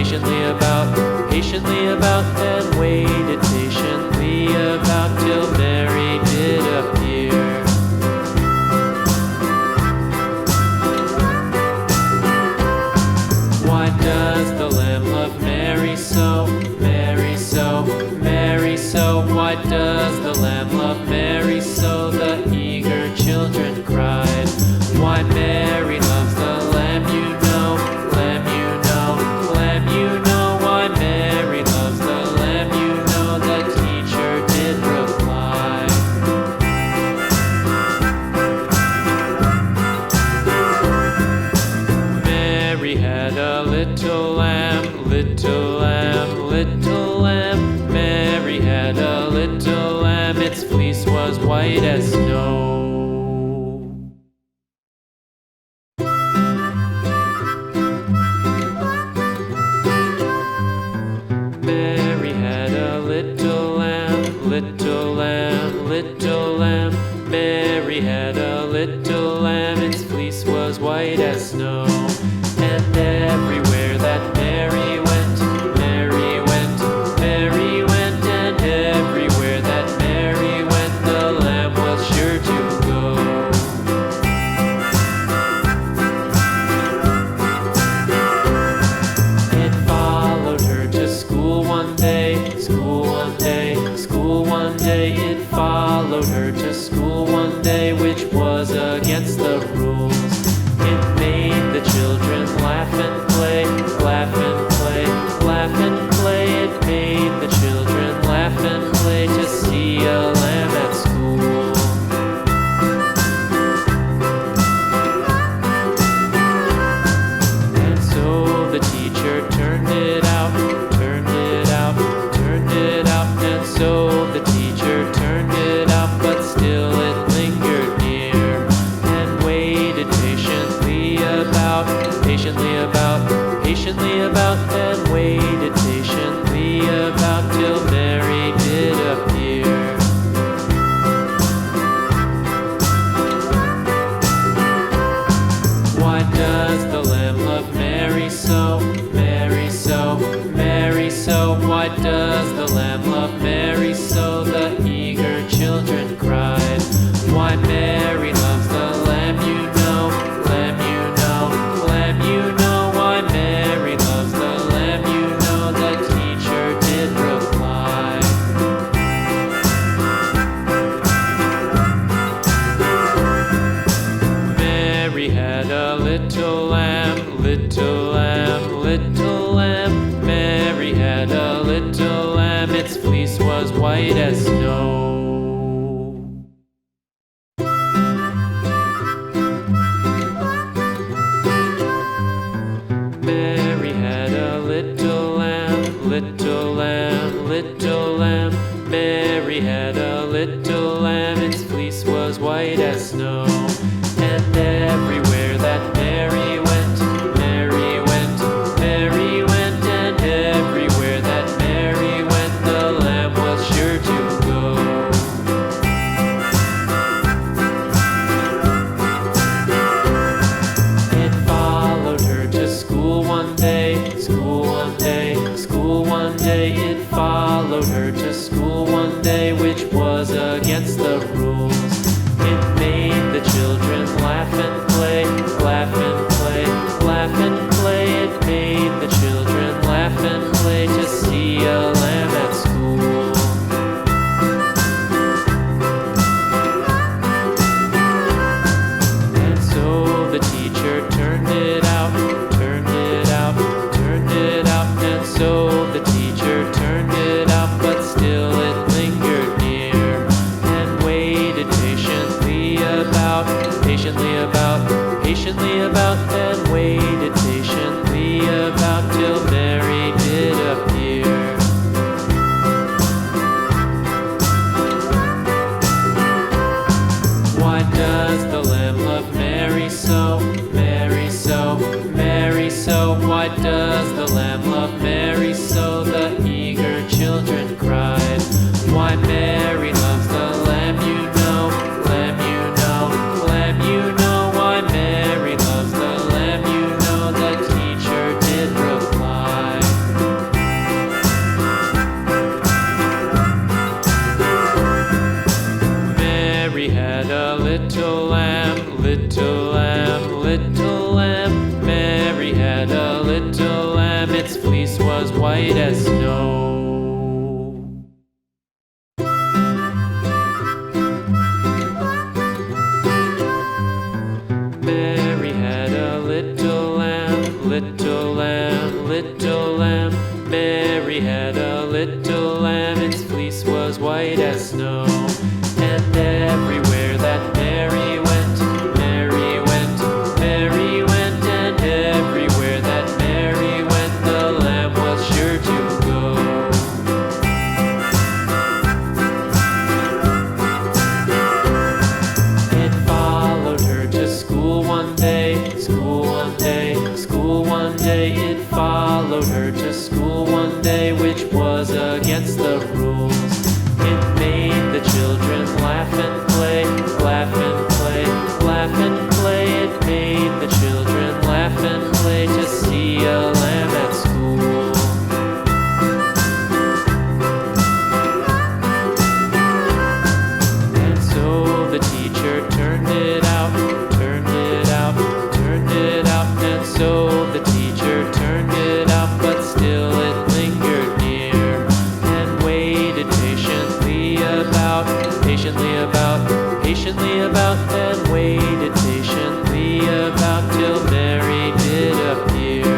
patiently about, and waited patiently about till Mary did appear. Why does the Lamb love Mary so, Mary so, Mary so? Why does the Lamb love Mary so? The eager children cried. Why Mary loves the Lamb, you know, Lamb, you know, Lamb, you know. Why Mary loves the Lamb, you know, the teacher did reply. Mary had a little lamb, little lamb, little lamb. Mary had a little lamb, its fleece was white as snow. Mary had a little lamb, little lamb, little lamb. Mary had a little lamb, its fleece was white as snow. And everywhere that Mary went, Mary went, Mary went. And everywhere that Mary went, the lamb was sure to go. It followed her to school one day, school one day, school one day. It followed her to school one day, which was against the rules. It made the children laugh and play, laugh and play, laugh and play. It made the children laugh and play to see a lamb at school. And so the teacher turned it out, turned it out, turned it out. And so the teacher turned it out, but still it lingered near and waited patiently about, patiently about, patiently about, and waited patiently about till Mary did appear. Why does the Lamb love Mary so, Mary so, Mary so? Why does the Lamb love Mary so? The eager children cried. Why Mary loves the Lamb, you know, Lamb, you know, Lamb, you know. Why Mary loves the Lamb, you know, the teacher did reply. Mary had a little lamb, little lamb, little lamb. Mary had a little lamb, its fleece was white as snow. Mary had a little lamb, little lamb, little lamb. Mary had a little lamb, its fleece was white as snow. And everywhere that Mary went, Mary went, Mary went. And everywhere that Mary went, the lamb was sure to go. It followed her to school one day, school one day, school one day. It followed her to school one day, which was against the rules. It made the children laugh and play, laugh and play, laugh and play. It made the children laugh and play to see a lamb at school. And so the teacher turned it out, turned it out, turned it out. And so the teacher turned it out, but still it lingered near and waited patiently about, patiently about, patiently about, and waited patiently about till Mary did appear. Why does the Lamb love Mary so, Mary so, Mary so? Why does the Lamb love Mary so? The eager children cried. Why Mary loves the Lamb, you know, Lamb, you know, Lamb, you know. Why Mary loves the Lamb, you know, the teacher did reply. little lamb. Mary had a little lamb. Its fleece was white as snow. Mary had a little lamb, little lamb, little lamb. Mary had a little lamb. Its fleece was white as snow. And everywhere that Mary went, Mary went, Mary went. And everywhere that Mary went, the lamb was sure to go. It followed her to school one day, school one day, school one day. It followed her to school one day, which was against the rules. It made the children laugh and play, laugh and play, laugh and play. It made the children laugh and play to see a lamb at school. And so the teacher turned it out, turned it out, turned it out. And so the teacher turned it out, but still it lingered near and waited patiently about, patiently about, and waited patiently about till Mary did appear.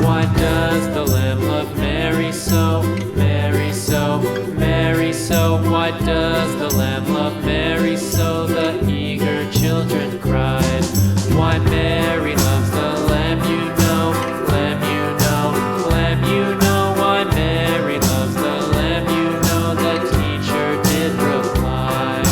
Why does the lamb love Mary so, Mary so, Mary so? Why does the lamb love Mary so? The eager children cried. Why Mary loves the lamb, you know, lamb, you know, lamb, you know. Why Mary loves the lamb, you know, the teacher did reply.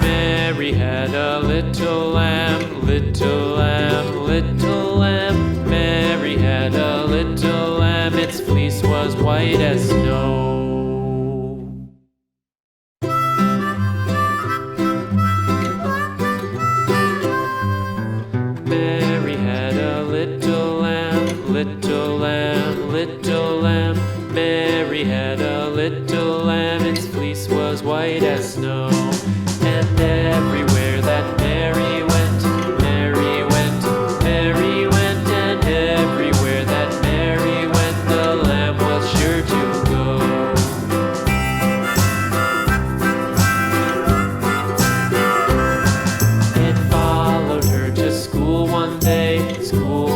Mary had a little lamb, little lamb, little lamb. Mary had a little lamb. Its fleece was white as snow. Mary had a little lamb, little lamb, little lamb. Mary had a little lamb. Its fleece was white as snow. And everywhere that Mary went, Mary went, Mary went. And everywhere that Mary went, the lamb was sure to go. It followed her to school one day, school